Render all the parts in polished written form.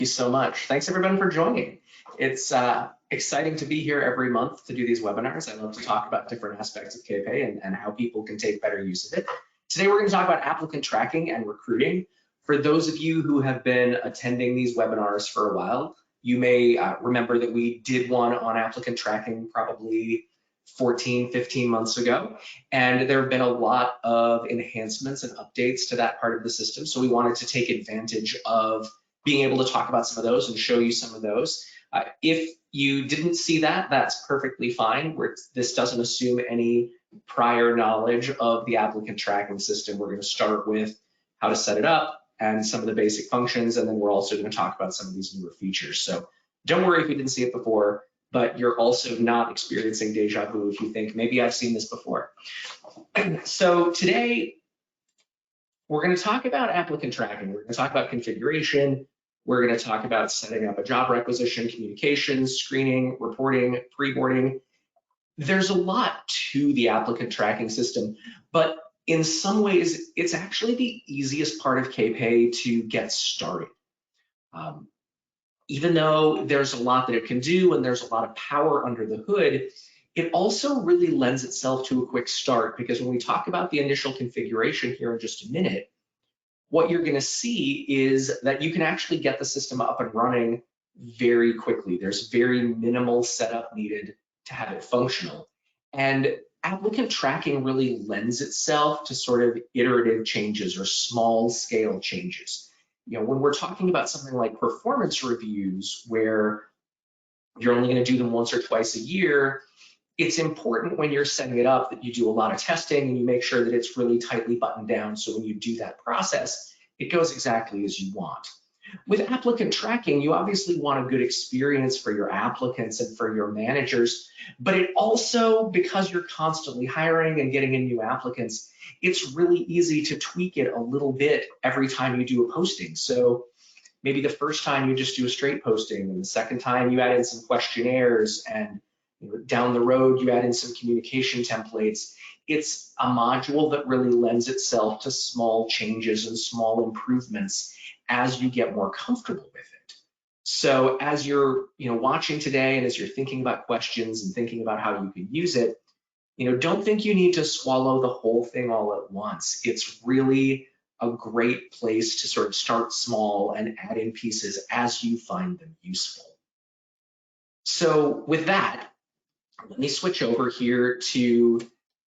You so much. Thanks everyone for joining. It's exciting to be here every month to do these webinars. I love to talk about different aspects of KPay and how people can take better use of it. Today we're going to talk about applicant tracking and recruiting. For those of you who have been attending these webinars for a while, you may remember that we did one on applicant tracking probably 14, 15 months ago, and there have been a lot of enhancements and updates to that part of the system. So we wanted to take advantage of being able to talk about some of those and show you some of those. If you didn't see that, that's perfectly fine. This doesn't assume any prior knowledge of the applicant tracking system. We're going to start with how to set it up and some of the basic functions, and then we're also going to talk about some of these newer features. So don't worry if you didn't see it before, but you're also not experiencing deja vu if you think, maybe I've seen this before. So today, we're going to talk about applicant tracking. We're going to talk about configuration. We're going to talk about setting up a job requisition, communications, screening, reporting, pre-boarding. There's a lot to the applicant tracking system, but in some ways, it's actually the easiest part of KPay to get started. Even though there's a lot that it can do and there's a lot of power under the hood, it also really lends itself to a quick start, because when we talk about the initial configuration here in just a minute, what you're going to see is that you can actually get the system up and running very quickly. There's very minimal setup needed to have it functional. And applicant tracking really lends itself to sort of iterative changes or small scale changes. You know, when we're talking about something like performance reviews, where you're only going to do them once or twice a year, it's important when you're setting it up that you do a lot of testing and you make sure that it's really tightly buttoned down, so when you do that process, it goes exactly as you want. With applicant tracking, you obviously want a good experience for your applicants and for your managers, but it also, because you're constantly hiring and getting in new applicants, it's really easy to tweak it a little bit every time you do a posting. So maybe the first time you just do a straight posting, and the second time you add in some questionnaires, and down the road you add in some communication templates. It's a module that really lends itself to small changes and small improvements as you get more comfortable with it. So as you're watching today, and as you're thinking about questions and thinking about how you can use it, don't think you need to swallow the whole thing all at once. It's really a great place to sort of start small and add in pieces as you find them useful. So with that, let me switch over here to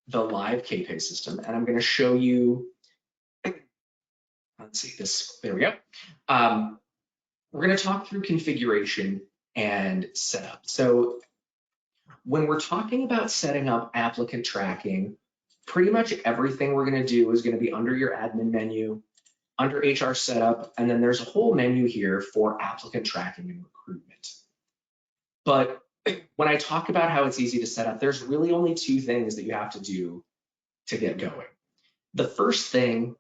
the live KPay system, and I'm going to show you, let's see this, there we go. We're going to talk through configuration and setup. So when we're talking about setting up applicant tracking, pretty much everything we're going to do is going to be under your admin menu, under HR setup, and then there's a whole menu here for applicant tracking and recruitment. But when I talk about how it's easy to set up, there's really only two things that you have to do to get going. The first thing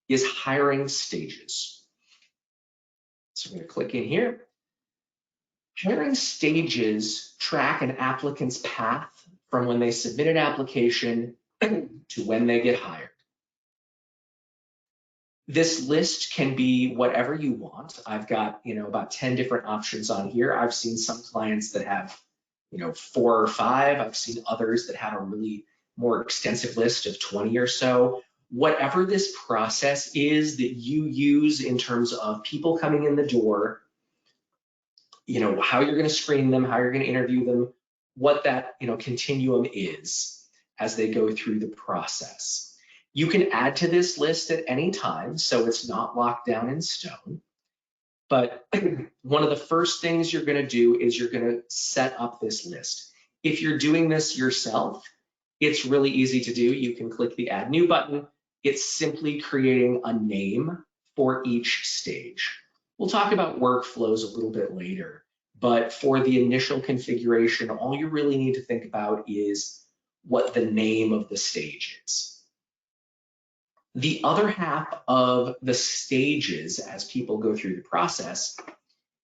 is hiring stages. So I'm going to click in here. Hiring stages track an applicant's path from when they submit an application to when they get hired. This list can be whatever you want. I've got about 10 different options on here. I've seen some clients that have 4 or 5. I've seen others that have a really more extensive list of 20 or so. Whatever this process is that you use in terms of people coming in the door, how you're going to screen them, how you're going to interview them, what that continuum is as they go through the process. You can add to this list at any time, so it's not locked down in stone. But one of the first things you're going to do is you're going to set up this list. If you're doing this yourself, it's really easy to do. You can click the Add New button. It's simply creating a name for each stage. We'll talk about workflows a little bit later, but for the initial configuration, all you really need to think about is what the name of the stage is. The other half of the stages as people go through the process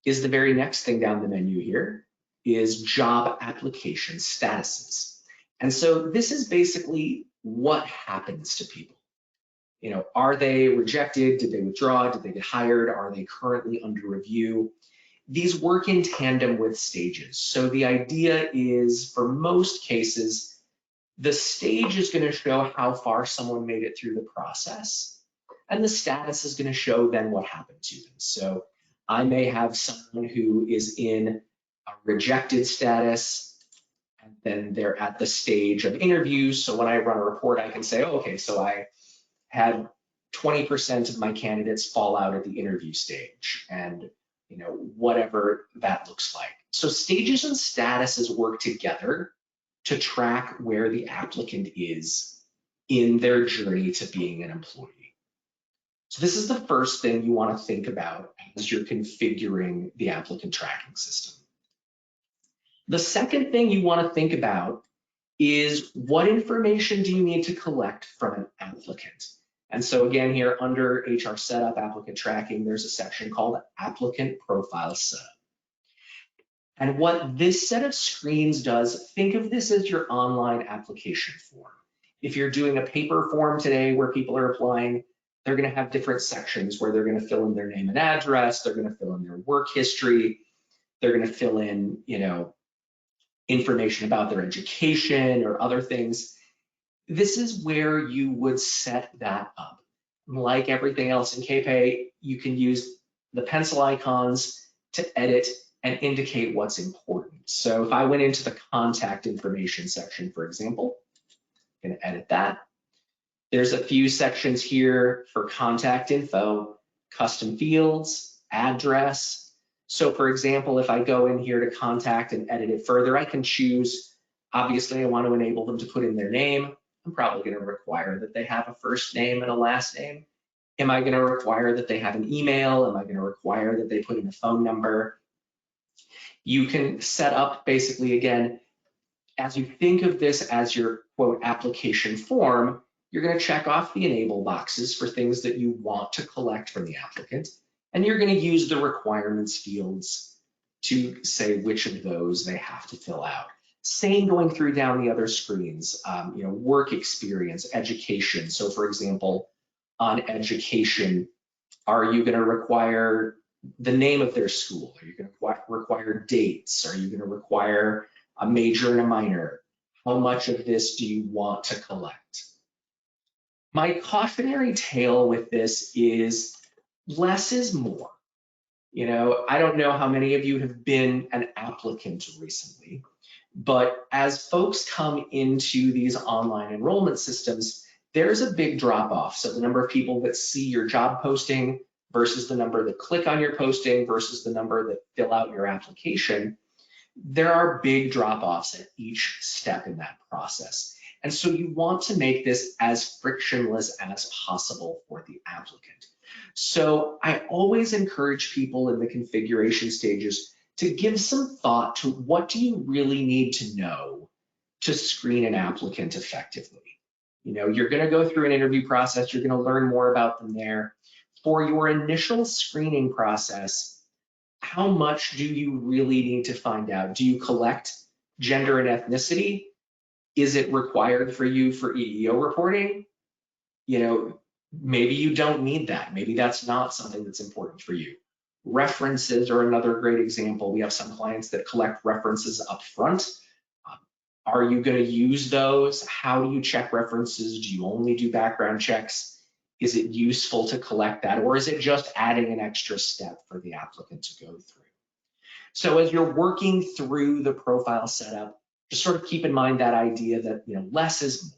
is the very next thing down the menu here, is job application statuses. And so this is basically what happens to people. Are they rejected? Did they withdraw? Did they get hired? Are they currently under review? These work in tandem with stages. So the idea is, for most cases, the stage is going to show how far someone made it through the process, and the status is going to show then what happened to them. So I may have someone who is in a rejected status, and then they're at the stage of interviews. So when I run a report, I can say, oh, okay, so I had 20% of my candidates fall out at the interview stage, and whatever that looks like. So stages and statuses work together to track where the applicant is in their journey to being an employee. So this is the first thing you want to think about as you're configuring the applicant tracking system. The second thing you want to think about is, what information do you need to collect from an applicant? And so again, here under HR Setup, Applicant Tracking, there's a section called Applicant Profile Setup. And what this set of screens does, think of this as your online application form. If you're doing a paper form today where people are applying, they're going to have different sections where they're going to fill in their name and address, they're going to fill in their work history, they're going to fill in, information about their education or other things. This is where you would set that up. Like everything else in KPay, you can use the pencil icons to edit and indicate what's important. So if I went into the contact information section, for example, I'm going to edit that. There's a few sections here for contact info, custom fields, address. So for example, if I go in here to contact and edit it further, I can choose, obviously I want to enable them to put in their name. I'm probably going to require that they have a first name and a last name. Am I going to require that they have an email? Am I going to require that they put in a phone number? You can set up basically, again, as you think of this as your quote application form, you're going to check off the enable boxes for things that you want to collect from the applicant, and you're going to use the requirements fields to say which of those they have to fill out. Same going through down the other screens, work experience, education. So for example, on education, are you going to require the name of their school? Are you going to require dates? Are you going to require a major and a minor? How much of this do you want to collect? My cautionary tale with this is less is more. I don't know how many of you have been an applicant recently, but as folks come into these online enrollment systems, there's a big drop off. So the number of people that see your job posting versus the number that click on your posting versus the number that fill out your application, there are big drop offs at each step in that process. And so you want to make this as frictionless as possible for the applicant. So I always encourage people in the configuration stages to give some thought to, what do you really need to know to screen an applicant effectively? You're going to go through an interview process, you're going to learn more about them there. For your initial screening process, how much do you really need to find out? Do you collect gender and ethnicity? Is it required for you for EEO reporting? Maybe you don't need that. Maybe that's not something that's important for you. References are another great example. We have some clients that collect references up front. Are you going to use those? How do you check references? Do you only do background checks? Is it useful to collect that, or is it just adding an extra step for the applicant to go through? So as you're working through the profile setup, just sort of keep in mind that idea that less is more.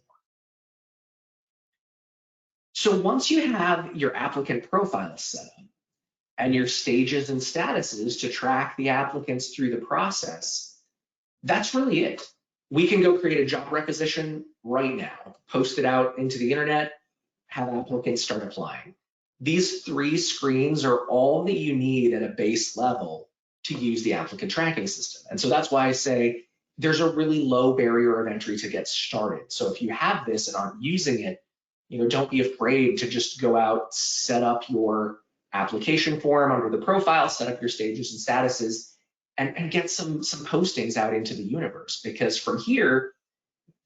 So once you have your applicant profile set up and your stages and statuses to track the applicants through the process, that's really it. We can go create a job requisition right now, post it out into the internet, have applicants start applying. These 3 screens are all that you need at a base level to use the applicant tracking system. And so that's why I say there's a really low barrier of entry to get started. So if you have this and aren't using it, don't be afraid to just go out, set up your application form under the profile, set up your stages and statuses, and get some postings out into the universe, because from here,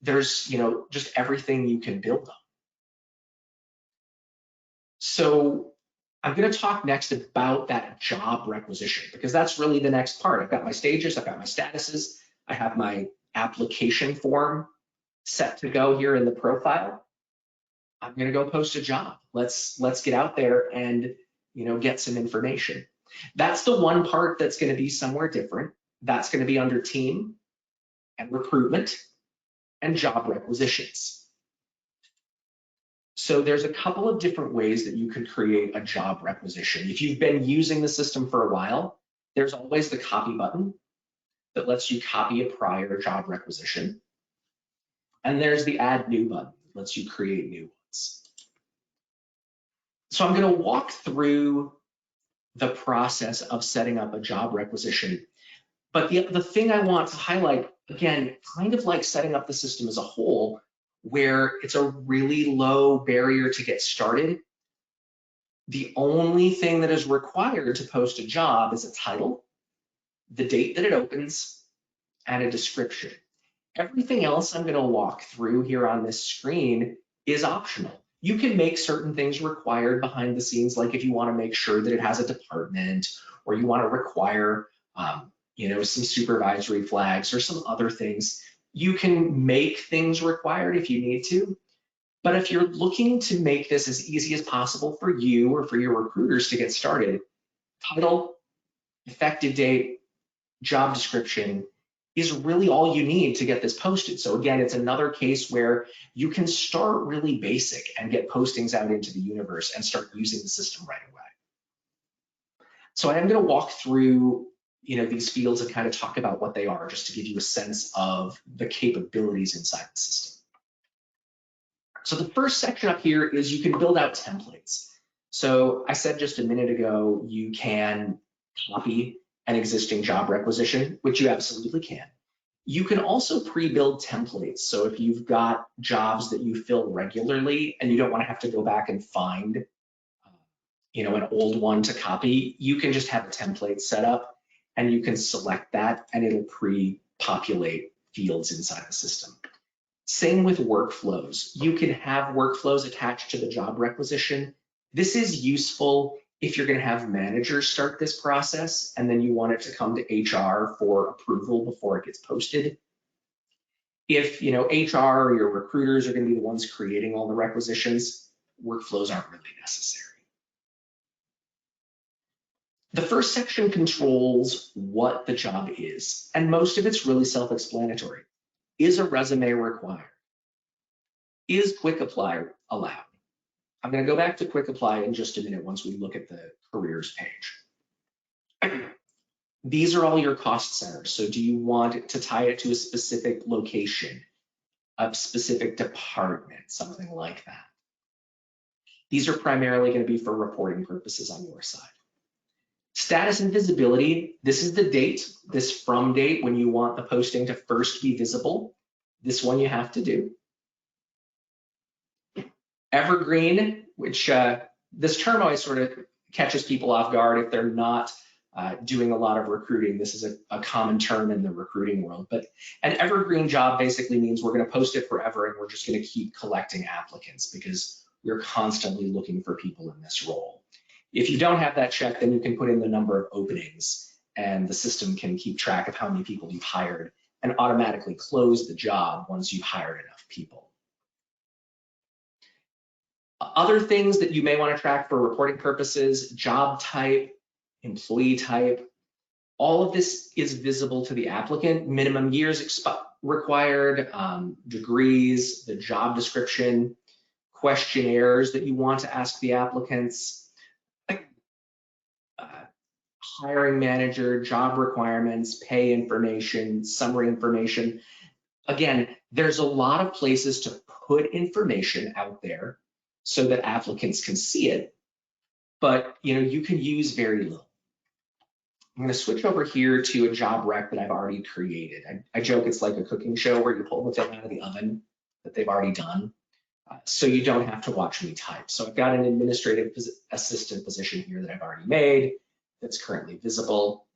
there's just everything you can build on. So I'm going to talk next about that job requisition, because that's really the next part. I've got my stages, I've got my statuses, I have my application form set to go here in the profile. I'm going to go post a job. Let's get out there and get some information. That's the one part that's going to be somewhere different. That's going to be under team and recruitment and job requisitions. So there's a couple of different ways that you can create a job requisition. If you've been using the system for a while, there's always the copy button that lets you copy a prior job requisition. And there's the add new button that lets you create new ones. So I'm going to walk through the process of setting up a job requisition. But the thing I want to highlight, again, kind of like setting up the system as a whole, where it's a really low barrier to get started. The only thing that is required to post a job is a title, the date that it opens, and a description. Everything else I'm going to walk through here on this screen is optional. You can make certain things required behind the scenes, like if you want to make sure that it has a department, or you want to require some supervisory flags or some other things. You can make things required if you need to. But if you're looking to make this as easy as possible for you or for your recruiters to get started, title, effective date, job description is really all you need to get this posted. So again, it's another case where you can start really basic and get postings out into the universe and start using the system right away. So I am going to walk through these fields and kind of talk about what they are, just to give you a sense of the capabilities inside the system. So the first section up here is you can build out templates. So I said just a minute ago, you can copy an existing job requisition, which you absolutely can. You can also pre-build templates. So if you've got jobs that you fill regularly and you don't want to have to go back and find an old one to copy, you can just have a template set up and you can select that and it'll pre-populate fields inside the system. Same with workflows. You can have workflows attached to the job requisition. This is useful if you're going to have managers start this process and then you want it to come to HR for approval before it gets posted. If HR or your recruiters are going to be the ones creating all the requisitions, workflows aren't really necessary. The first section controls what the job is, and most of it's really self-explanatory. Is a resume required? Is quick apply allowed? I'm going to go back to quick apply in just a minute once we look at the careers page. These are all your cost centers. So do you want to tie it to a specific location, a specific department, something like that? These are primarily going to be for reporting purposes on your side. Status and visibility, this is the date, this from date when you want the posting to first be visible. This one you have to do. Evergreen, which this term always sort of catches people off guard if they're not doing a lot of recruiting. This is a common term in the recruiting world, but an evergreen job basically means we're going to post it forever and we're just going to keep collecting applicants because we're constantly looking for people in this role. If you don't have that check, then you can put in the number of openings and the system can keep track of how many people you've hired and automatically close the job once you've hired enough people. Other things that you may want to track for reporting purposes: job type, employee type. All of this is visible to the applicant. Minimum years required, degrees, the job description, questionnaires that you want to ask the applicants, hiring manager, job requirements, pay information, summary information. Again, there's a lot of places to put information out there so that applicants can see it, but you can use very little. I'm going to switch over here to a job rec that I've already created. I joke it's like a cooking show where you pull the thing out of the oven that they've already done, so you don't have to watch me type. So I've got an administrative assistant position here that I've already made that's currently visible.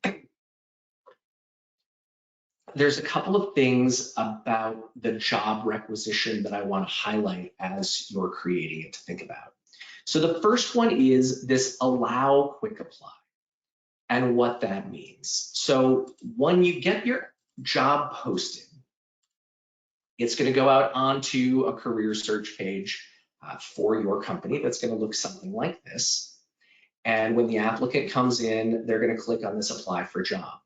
There's a couple of things about the job requisition that I want to highlight as you're creating it to think about. So the first one is this allow quick apply and what that means. So when you get your job posted, it's going to go out onto a career search page for your company that's going to look something like this. And when the applicant comes in, they're going to click on this apply for job.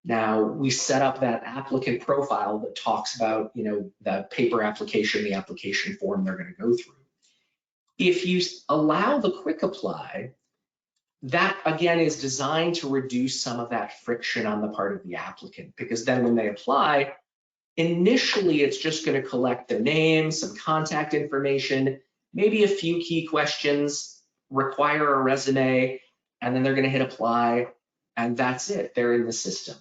Now, we set up that applicant profile that talks about, you know, the paper application, the application form they're going to go through. If you allow the quick apply, that again is designed to reduce some of that friction on the part of the applicant, because then when they apply, initially it's just going to collect their name, some contact information, maybe a few key questions, require a resume, and then they're going to hit apply, and that's it. They're in the system.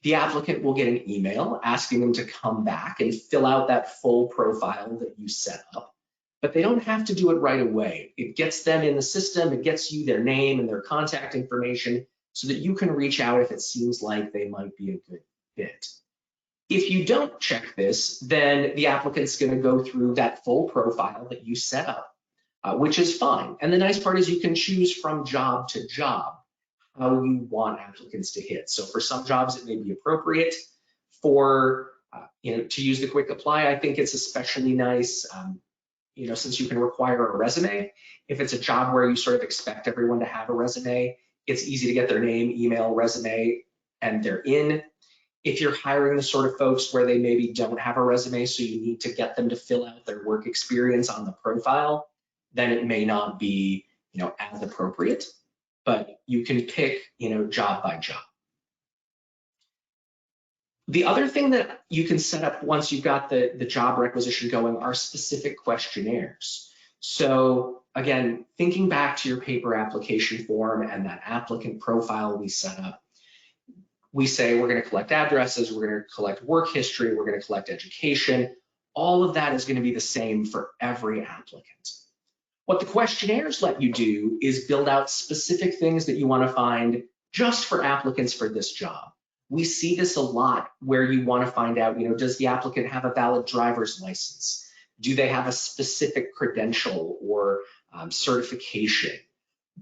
The applicant will get an email asking them to come back and fill out that full profile that you set up, but they don't have to do it right away. It gets them in the system, it gets you their name and their contact information so that you can reach out if it seems like they might be a good fit. If you don't check this, then the applicant's going to go through that full profile that you set up, which is fine. And the nice part is you can choose from job to job how you want applicants to hit. So for some jobs, it may be appropriate for to use the quick apply. I think it's especially nice, since you can require a resume. If it's a job where you sort of expect everyone to have a resume, it's easy to get their name, email, resume, and they're in. If you're hiring the sort of folks where they maybe don't have a resume, so you need to get them to fill out their work experience on the profile, then it may not be, as appropriate. But you can pick, job by job. The other thing that you can set up once you've got the job requisition going are specific questionnaires. So again, thinking back to your paper application form and that applicant profile we set up, we say we're going to collect addresses, we're going to collect work history, we're going to collect education. All of that is going to be the same for every applicant. What the questionnaires let you do is build out specific things that you want to find just for applicants for this job. We see this a lot where you want to find out, does the applicant have a valid driver's license? Do they have a specific credential or certification?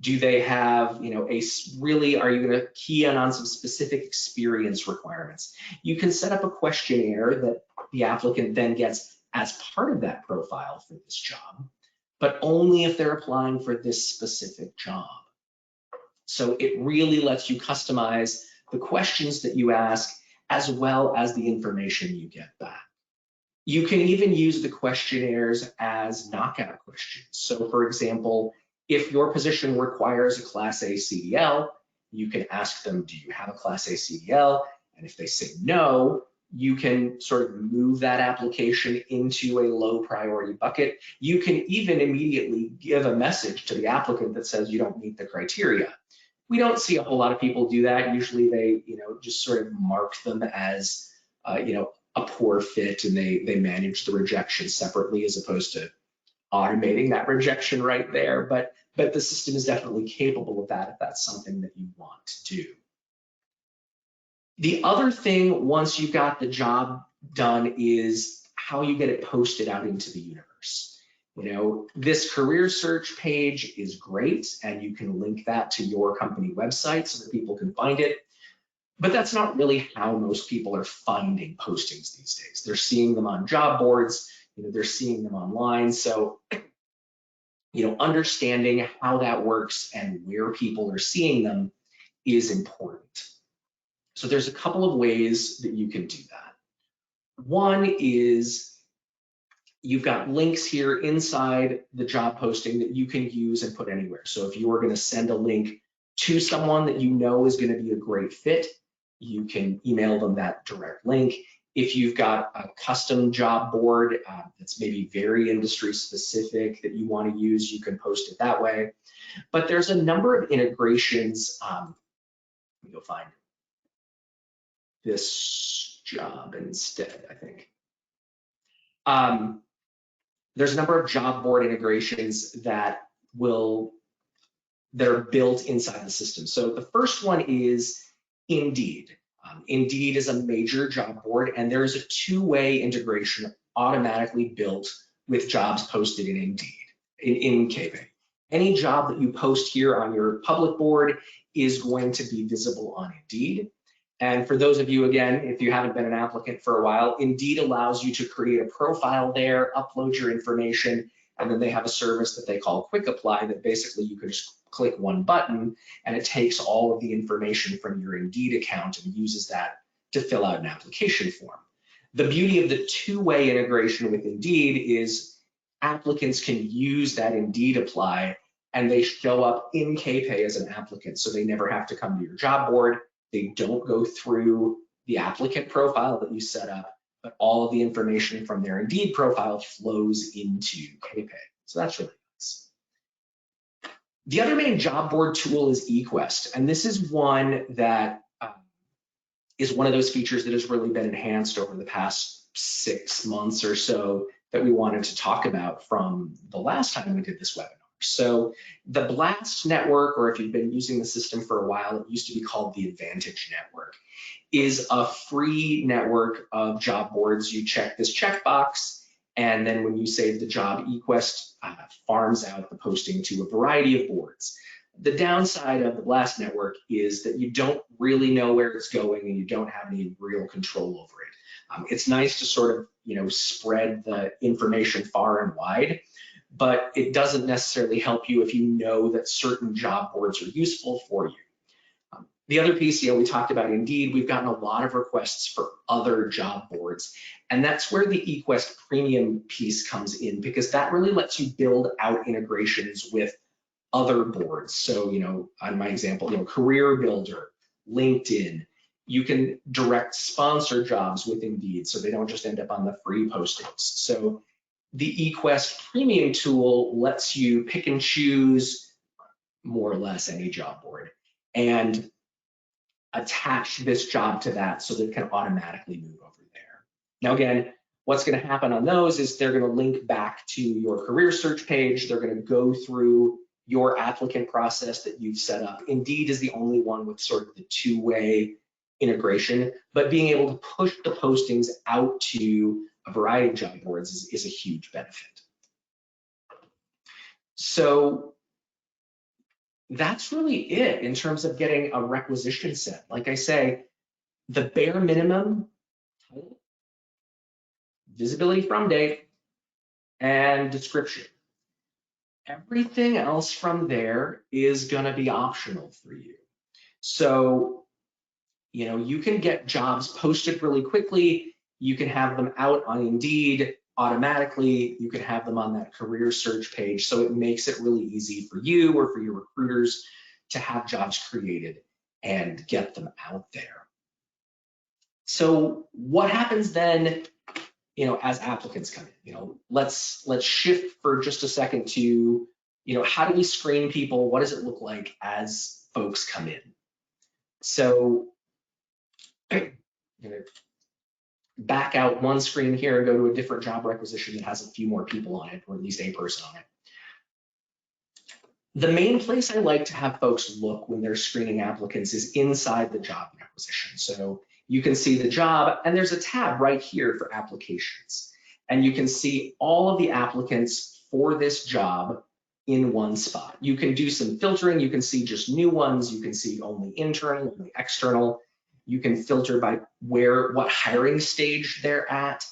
Do they have, are you going to key in on some specific experience requirements? You can set up a questionnaire that the applicant then gets as part of that profile for this job, but only if they're applying for this specific job. So it really lets you customize the questions that you ask as well as the information you get back. You can even use the questionnaires as knockout questions. So for example, if your position requires a Class A CDL, you can ask them, do you have a Class A CDL? And if they say no, you can sort of move that application into a low priority bucket. You can even immediately give a message to the applicant that says you don't meet the criteria. We don't see a whole lot of people do that. Usually they, just sort of mark them as, a poor fit, and they manage the rejection separately as opposed to automating that rejection right there. But the system is definitely capable of that if that's something that you want to do. The other thing, once you've got the job done, is how you get it posted out into the universe. This career search page is great, and you can link that to your company website so that people can find it. But that's not really how most people are finding postings these days. They're seeing them on job boards, they're seeing them online. So, understanding how that works and where people are seeing them is important. So there's a couple of ways that you can do that. One is you've got links here inside the job posting that you can use and put anywhere. So if you are going to send a link to someone that you know is going to be a great fit, you can email them that direct link. If you've got a custom job board that's maybe very industry specific that you want to use, you can post it that way. But there's a number of integrations. Let me go find this job instead, I think. There's a number of job board integrations that are built inside the system. So the first one is Indeed. Indeed is a major job board, and there's a two-way integration automatically built with jobs posted in Indeed, in KBay. Any job that you post here on your public board is going to be visible on Indeed. And for those of you, again, if you haven't been an applicant for a while, Indeed allows you to create a profile there, upload your information, and then they have a service that they call Quick Apply that basically you can just click one button and it takes all of the information from your Indeed account and uses that to fill out an application form. The beauty of the two-way integration with Indeed is applicants can use that Indeed Apply and they show up in KPay as an applicant, so they never have to come to your job board. They don't go through the applicant profile that you set up, but all of the information from their Indeed profile flows into KPay. So that's really nice. The other main job board tool is eQuest, and this is one that is one of those features that has really been enhanced over the past 6 months or so that we wanted to talk about from the last time we did this webinar. So the BLAST network, or if you've been using the system for a while, it used to be called the Advantage Network, is a free network of job boards. You check this checkbox, and then when you save the job, eQuest farms out the posting to a variety of boards. The downside of the BLAST network is that you don't really know where it's going and you don't have any real control over it. It's nice to sort of, spread the information far and wide, but it doesn't necessarily help you if you know that certain job boards are useful for you. The other piece, we talked about Indeed. We've gotten a lot of requests for other job boards, and that's where the eQuest Premium piece comes in, because that really lets you build out integrations with other boards. So, on my example, Career Builder, LinkedIn, you can direct sponsor jobs with Indeed, so they don't just end up on the free postings. So the eQuest Premium tool lets you pick and choose more or less any job board and attach this job to that so that it can automatically move over there. Now, again, what's going to happen on those is they're going to link back to your career search page. They're going to go through your applicant process that you've set up. Indeed is the only one with sort of the two-way integration, but being able to push the postings out to a variety of job boards is a huge benefit. So that's really it in terms of getting a requisition set. Like I say, the bare minimum, visibility from date, and description. Everything else from there is going to be optional for you. So, you can get jobs posted really quickly. You can have them out on Indeed automatically. You can have them on that career search page. So it makes it really easy for you or for your recruiters to have jobs created and get them out there. So what happens then, as applicants come in? Let's shift for just a second to, how do we screen people? What does it look like as folks come in? So I'm gonna back out one screen here and go to a different job requisition that has a few more people on it, or at least a person on it. The main place I like to have folks look when they're screening applicants is inside the job requisition. So you can see the job, and there's a tab right here for applications. And you can see all of the applicants for this job in one spot. You can do some filtering. You can see just new ones. You can see only internal, only external. You can filter by what hiring stage they're at.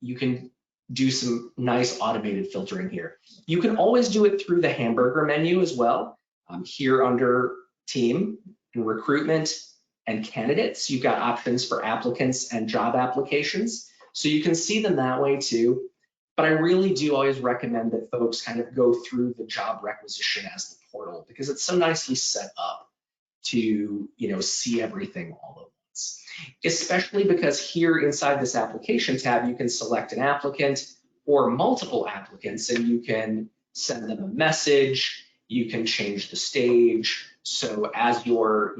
You can do some nice automated filtering here. You can always do it through the hamburger menu as well. Here under team and recruitment and candidates, you've got options for applicants and job applications. So you can see them that way too. But I really do always recommend that folks kind of go through the job requisition as the portal, because it's so nicely set up to see everything all at once. Especially because here inside this application tab, you can select an applicant or multiple applicants, and you can send them a message. You can change the stage. So as you're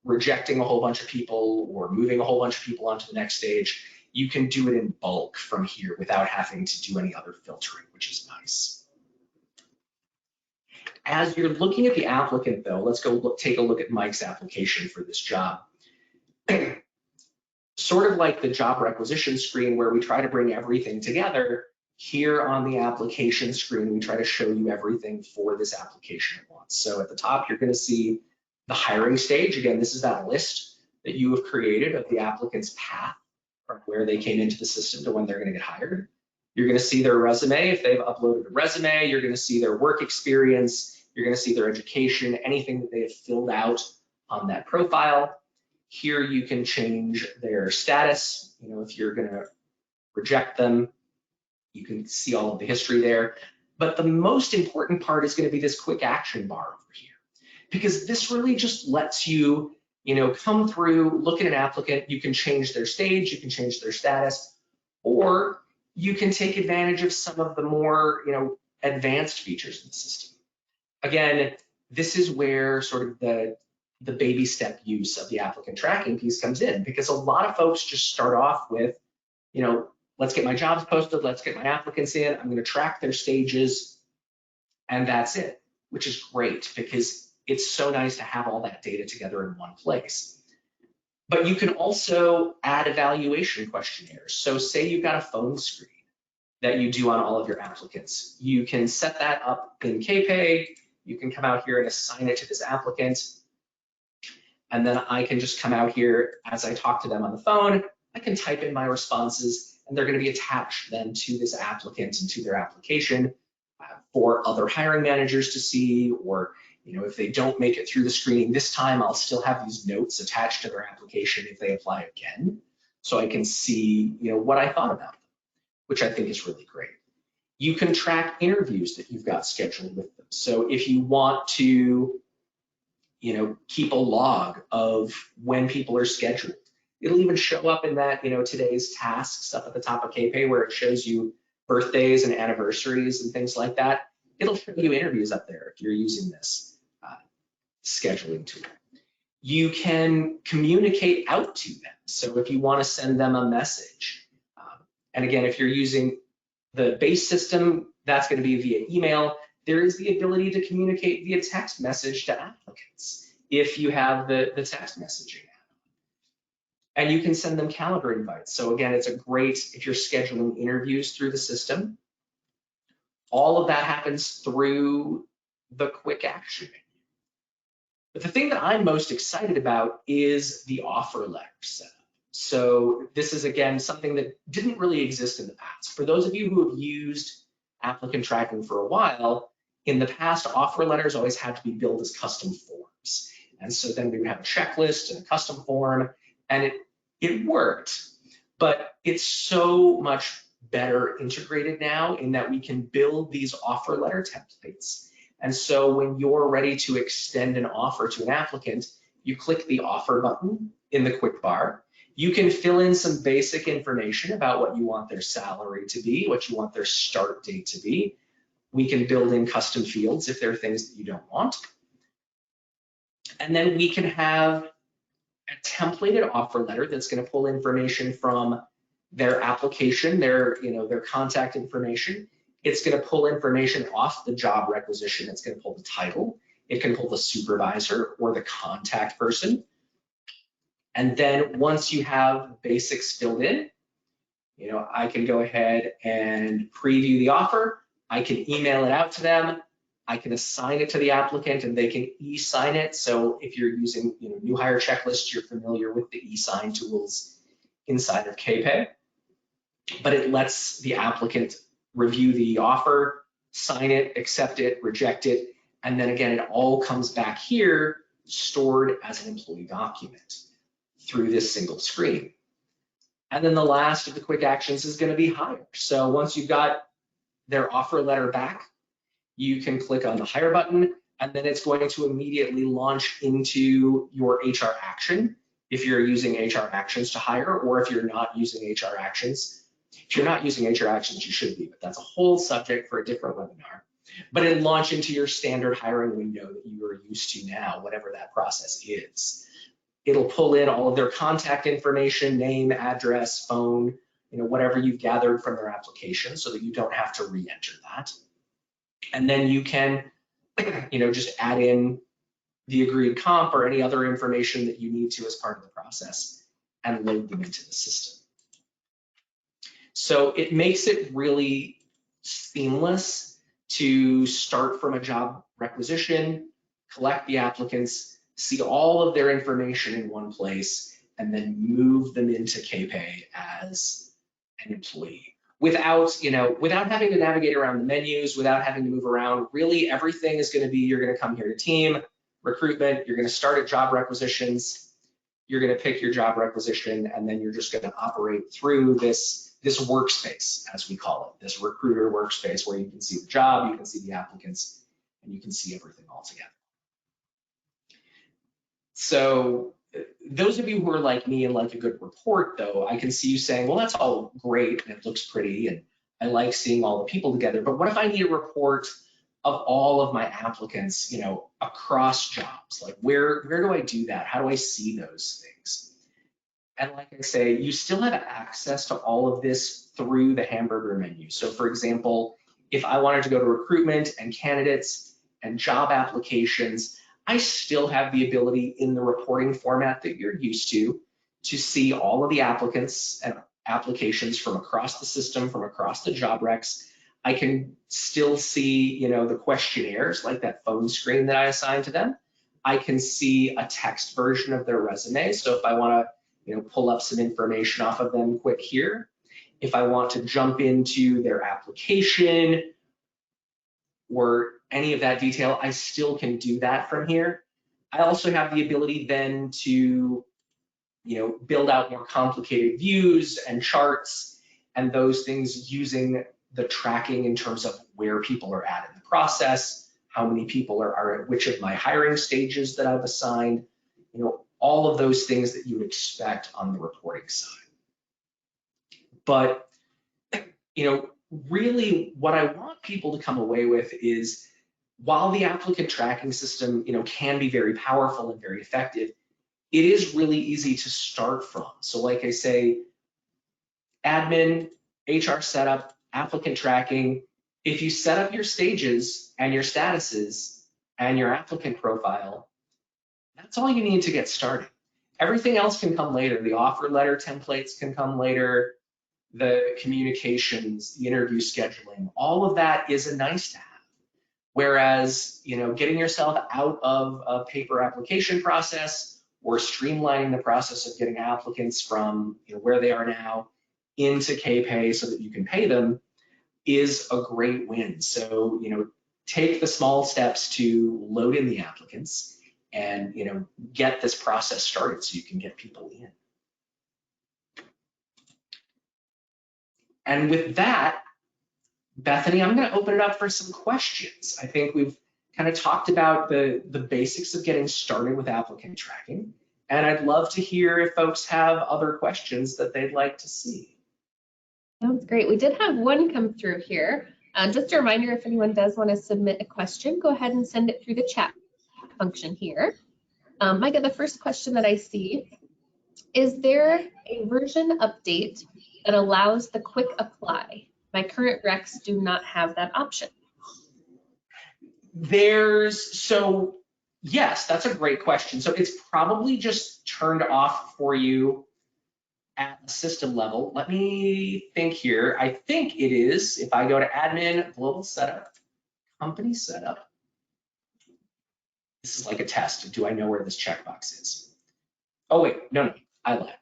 rejecting a whole bunch of people or moving a whole bunch of people onto the next stage, you can do it in bulk from here without having to do any other filtering, which is nice. As you're looking at the applicant though, let's go take a look at Mike's application for this job. Sort of like the job requisition screen where we try to bring everything together, Here on the application screen, we try to show you everything for this application at once. So at the top, you're going to see the hiring stage. Again, this is that list that you have created of the applicant's path from where they came into the system to when they're going to get hired. You're going to see their resume. If they've uploaded a resume, you're going to see their work experience. You're going to see their education, anything that they have filled out on that profile. Here you can change their status. You know, if you're going to reject them, you can see all of the history there. But the most important part is going to be this quick action bar over here, because this really just lets you, come through, look at an applicant. You can change their stage, you can change their status, or you can take advantage of some of the more, advanced features in the system. Again, this is where sort of the baby step use of the applicant tracking piece comes in, because a lot of folks just start off with, let's get my jobs posted, let's get my applicants in, I'm going to track their stages, and that's it, which is great because it's so nice to have all that data together in one place. But you can also add evaluation questionnaires. So say you've got a phone screen that you do on all of your applicants. You can set that up in KPay. You can come out here and assign it to this applicant. And then I can just come out here as I talk to them on the phone. I can type in my responses, and they're going to be attached then to this applicant and to their application for other hiring managers to see, or if they don't make it through the screening this time, I'll still have these notes attached to their application if they apply again, so I can see what I thought about them, which I think is really great. You can track interviews that you've got scheduled with them. So if you want to keep a log of when people are scheduled, it'll even show up in that today's tasks up at the top of KPay, where it shows you birthdays and anniversaries and things like that. It'll show you interviews up there if you're using this scheduling tool. You can communicate out to them. So if you want to send them a message, and again, if you're using the base system, that's going to be via email. There is the ability to communicate via text message to applicants if you have the text messaging app. And you can send them calendar invites. So again, it's a great, if you're scheduling interviews through the system, all of that happens through the quick action menu. But the thing that I'm most excited about is the offer letter setup. So this is, again, something that didn't really exist in the past. For those of you who have used applicant tracking for a while, in the past, offer letters always had to be billed as custom forms. And so then we would have a checklist and a custom form, and it worked, but it's so much better integrated now in that we can build these offer letter templates. And so when you're ready to extend an offer to an applicant, you click the offer button in the quick bar. You can fill in some basic information about what you want their salary to be, what you want their start date to be. We can build in custom fields if there are things that you don't want. And then we can have a templated offer letter that's going to pull information from their application, their contact information. It's going to pull information off the job requisition. It's going to pull the title. It can pull the supervisor or the contact person. And then once you have basics filled in, I can go ahead and preview the offer. I can email it out to them. I can assign it to the applicant and they can e-sign it. So if you're using new hire checklist, you're familiar with the e-sign tools inside of KPay. But it lets the applicant review the offer, sign it, accept it, reject it, and then again, it all comes back here stored as an employee document through this single screen. And then the last of the quick actions is going to be hire. So once you've got their offer letter back, you can click on the hire button, and then it's going to immediately launch into your HR action if you're using HR actions to hire, or if you're not using HR actions. If you're not using HR actions, you should be, but that's a whole subject for a different webinar. But it'll launch into your standard hiring window that you are used to now, whatever that process is. It'll pull in all of their contact information, name, address, phone, whatever you've gathered from their application so that you don't have to re-enter that. And then you can, just add in the agreed comp or any other information that you need to as part of the process and load them into the system. So it makes it really seamless to start from a job requisition, collect the applicants, see all of their information in one place, and then move them into KPay as an employee. Without, without having to navigate around the menus, without having to move around, really everything is going to be, you're going to come here to team, recruitment, you're going to start at job requisitions, you're going to pick your job requisition, and then you're just going to operate through this workspace, as we call it, this recruiter workspace, where you can see the job, you can see the applicants, and you can see everything all together. So those of you who are like me and like a good report, though, I can see you saying, well, that's all great and it looks pretty and I like seeing all the people together, but what if I need a report of all of my applicants, across jobs? Like where do I do that? How do I see those things? And like I say, you still have access to all of this through the hamburger menu. So for example, if I wanted to go to recruitment and candidates and job applications, I still have the ability in the reporting format that you're used to see all of the applicants and applications from across the system, from across the job recs. I can still see, the questionnaires, like that phone screen that I assigned to them. I can see a text version of their resume. So if I want to, pull up some information off of them quick here, if I want to jump into their application or any of that detail, I still can do that from here. I also have the ability then to, build out more complicated views and charts and those things using the tracking in terms of where people are at in the process, how many people are at which of my hiring stages that I've assigned, all of those things that you would expect on the reporting side. But, really what I want people to come away with is, while the applicant tracking system, can be very powerful and very effective, it is really easy to start from. So like I say, admin, HR setup, applicant tracking, if you set up your stages and your statuses and your applicant profile, that's all you need to get started. Everything else can come later. The offer letter templates can come later, the communications, the interview scheduling, all of that is a nice to have. Whereas, getting yourself out of a paper application process or streamlining the process of getting applicants from where they are now into KPay so that you can pay them is a great win. So, take the small steps to load in the applicants and, get this process started so you can get people in. And with that, Bethany, I'm going to open it up for some questions. I think we've kind of talked about the basics of getting started with applicant tracking, and I'd love to hear if folks have other questions that they'd like to see. Sounds great. We did have one come through here. Just a reminder, if anyone does want to submit a question, go ahead and send it through the chat function here. Micah, the first question that I see, is there a version update that allows the quick apply? My current recs do not have that option. So yes, that's a great question. So it's probably just turned off for you at the system level. Let me think here. I think it is, if I go to admin, global setup, company setup. This is like a test. Do I know where this checkbox is? Oh wait, no, I lied.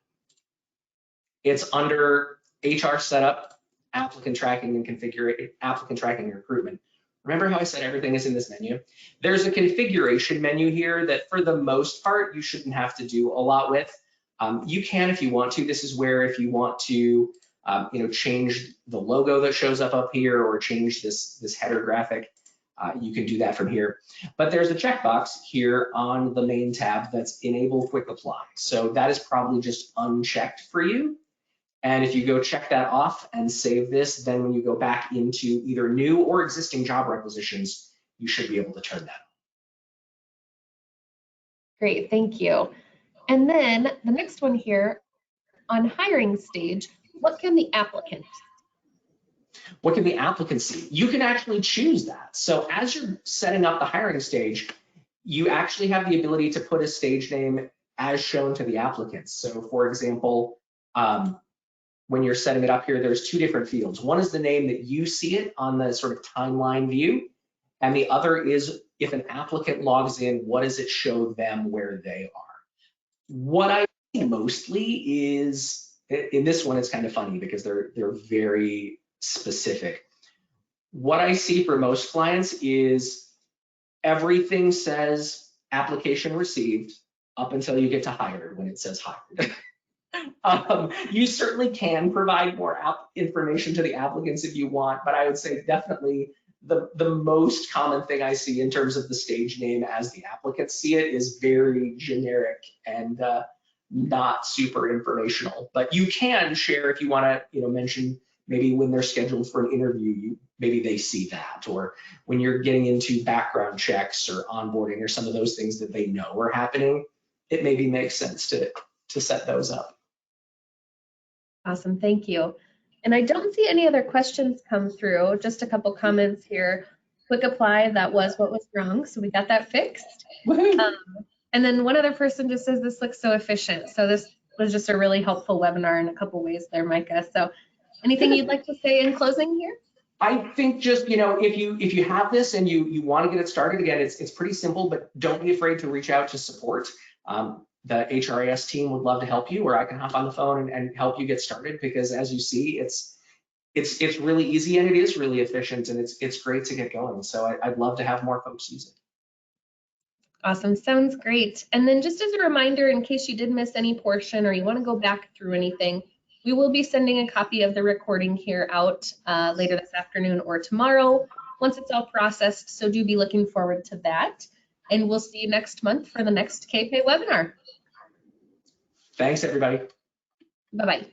It's under HR setup, applicant tracking and configuration, applicant tracking and recruitment. Remember how I said everything is in this menu? There's a configuration menu here that for the most part, you shouldn't have to do a lot with. You can if you want to. This is where if you want to change the logo that shows up here or change this header graphic, you can do that from here. But there's a checkbox here on the main tab that's enable quick apply. So that is probably just unchecked for you. And if you go check that off and save this, then when you go back into either new or existing job requisitions, you should be able to turn that on. Great, thank you. And then the next one here, on hiring stage, what can the applicant? What can the applicant see? You can actually choose that. So as you're setting up the hiring stage, you actually have the ability to put a stage name as shown to the applicants. So for example, when you're setting it up here, there's two different fields. One is the name that you see it on the sort of timeline view, and the other is if an applicant logs in, what does it show them where they are? What I see mostly is, in this one, it's kind of funny because they're very specific. What I see for most clients is everything says application received up until you get to hired when it says hired. You certainly can provide more information to the applicants if you want, but I would say definitely the most common thing I see in terms of the stage name as the applicants see it is very generic and not super informational. But you can share if you want to, mention maybe when they're scheduled for an interview, maybe they see that, or when you're getting into background checks or onboarding or some of those things that they know are happening, it maybe makes sense to set those up. Awesome, thank you. And I don't see any other questions come through, just a couple comments here. Quick apply, that was what was wrong, so we got that fixed. And then one other person just says this looks so efficient. So this was just a really helpful webinar in a couple ways there, Micah. So anything you'd like to say in closing here? I think just, if you have this and you want to get it started, again, it's pretty simple, but don't be afraid to reach out to support. The HRIS team would love to help you, or I can hop on the phone and help you get started, because as you see, it's really easy and it is really efficient, and it's great to get going. So I'd love to have more folks use it. Awesome, sounds great. And then just as a reminder, in case you did miss any portion or you want to go back through anything, we will be sending a copy of the recording here out later this afternoon or tomorrow once it's all processed. So do be looking forward to that. And we'll see you next month for the next KPay webinar. Thanks, everybody. Bye-bye.